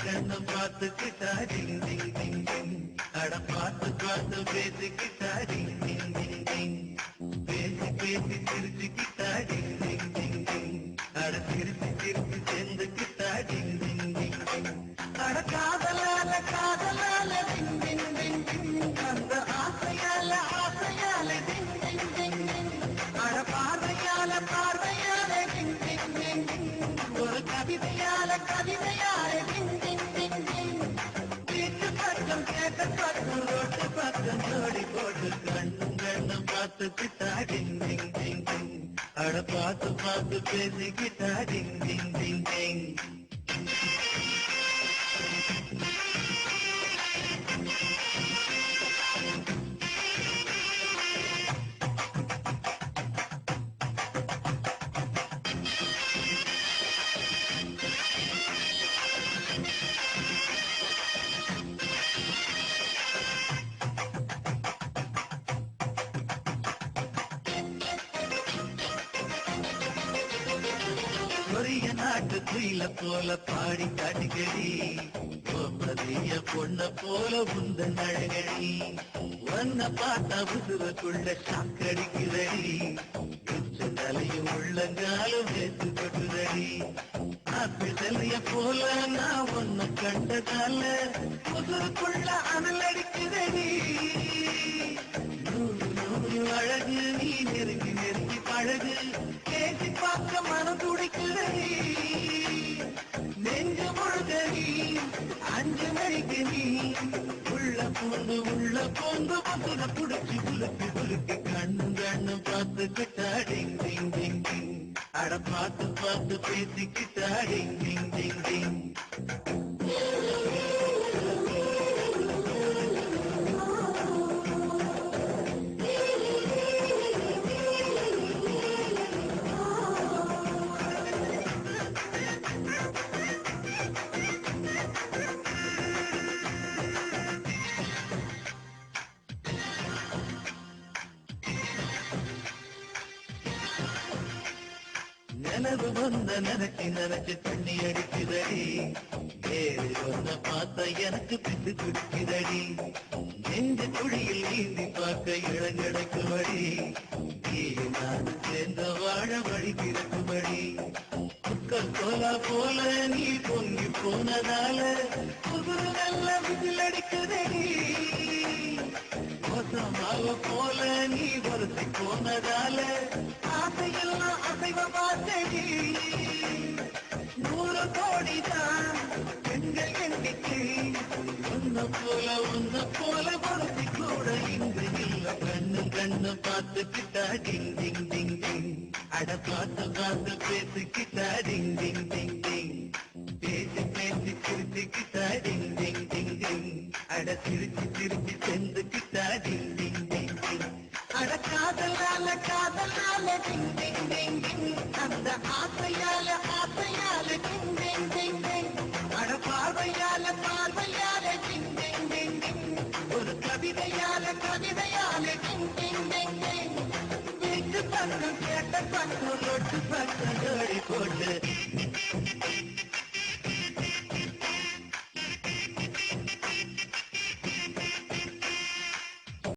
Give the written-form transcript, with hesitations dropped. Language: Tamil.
கண்ணம் பார்த்துக்கிட்டா டிங் டிங் டிங் டிங் அட பார்த்து பார்த்து பேசிக்கிட்டா டிங் டிங் டிங் டிங் பேசி பேசி சிரிச்சுக்கிட்டா டிங் டிங் டிங் டிங் அட சிரிச்சு சிரிச்சு சேர்ந்துக்கிட்டா டிங் டிங் டிங் டிங் அட காதலால காதலால டிங் டிங் டிங் டிங் அந்த ஆசையால ஆசையால டிங் டிங் டிங் டிங் அட பார்வையால பார்வையால டிங் டிங் டிங் டிங் ஒரு கவிதையால கவிதையால டிங் டிங் டிங் டிங் வீட்டு பக்கம் கேட்ட பக்கம் ரோட்டு பக்கம் ஜோடி போட்டு கண்ணம் பார்த்துக்கிட்டா டிங் டிங் டிங் டிங் அட பார்த்து பார்த்து பேசிக்கிட்டா டிங் டிங் டிங் டிங் கொரிய நாட்டு குயில போல பாடி காட்டுகடி பொம்பளைய பொண்ண போல உந்த நழகடி ஒன்ன பார்த்தா உசுவக்குள்ள சாக்கடிக்குதடி தலையும் உள்ளங்காலும் வேத்து கொட்டுதடி ஆப்பிளைய போல நான் ஒன்ன கண்டதால உசுருக்குள்ள அனல் அடிக்குதடி நூறு அழகு நீ நெருங்கி நெருங்கி பழகு பேசி பார்க்க மனம் துடிக்குதடி நெஞ்சு முழுகடி 5 மணிக்கு நீ உள்ள பூண்டு பசுர புடிச்சு குலுக்கு குலுக்கு கண்ணு பார்த்துக்கிட்டா டிங் டிங் டிங் டிங் அட பார்த்து பார்த்து பேசிக்கிட்டா டிங் டிங் டிங் டிங் நினைவு வந்த நினைச்சு நினைச்சு தண்ணி அடிக்குதடி வேறு ஒன்ன பார்த்தா எனக்கு பிட்டு குடிக்குதடி நெஞ்சு குழியில் நீந்தி பார்க்க இளங்கடைக்குபடி நான் சேர்ந்த வாழ வழி பிறக்குபடி புக்கல் கோலா போல நீ பொங்கி போனதால புகுரு நல்ல விசில் அடிக்குதடி மோசமாவ போல நீ வருத்தி போனதால ஆசையெல்லாம் அசைவ பார்த்தடி 100 கோடிதான் பெண்கள் எண்ணிக்கை உன்ன போல வருத்தி கூட இங்கு இல்ல கண்ணு பார்த்துக்கிட்டா டிங் டிங் டிங் டிங் அட பார்த்து பார்த்து பேசிக்கிட்டா டிங் டிங் டிங் டிங் பேசி பேசி சிரிச்சுக்கிட்டா டிங் டிங் டிங் டிங் அட சிரிச்சு சிரிச்சு செந்துக்கிட்டா டிங் டிங் டிங் டிங் அட காதலால காதலால டிங் டிங் டிங் டிங் அந்த ஆசையால ஆசையால டிங் டிங் டிங் டிங் அட பார்வையால பார்வையால டிங் டிங் டிங் டிங் ஒரு கவிதையால கவிதையால டிங் டிங் டிங் டிங் வீட்டு பக்கம் கேட்ட பக்கம் ரொட்டு பக்கம் ஜோடி போட்டு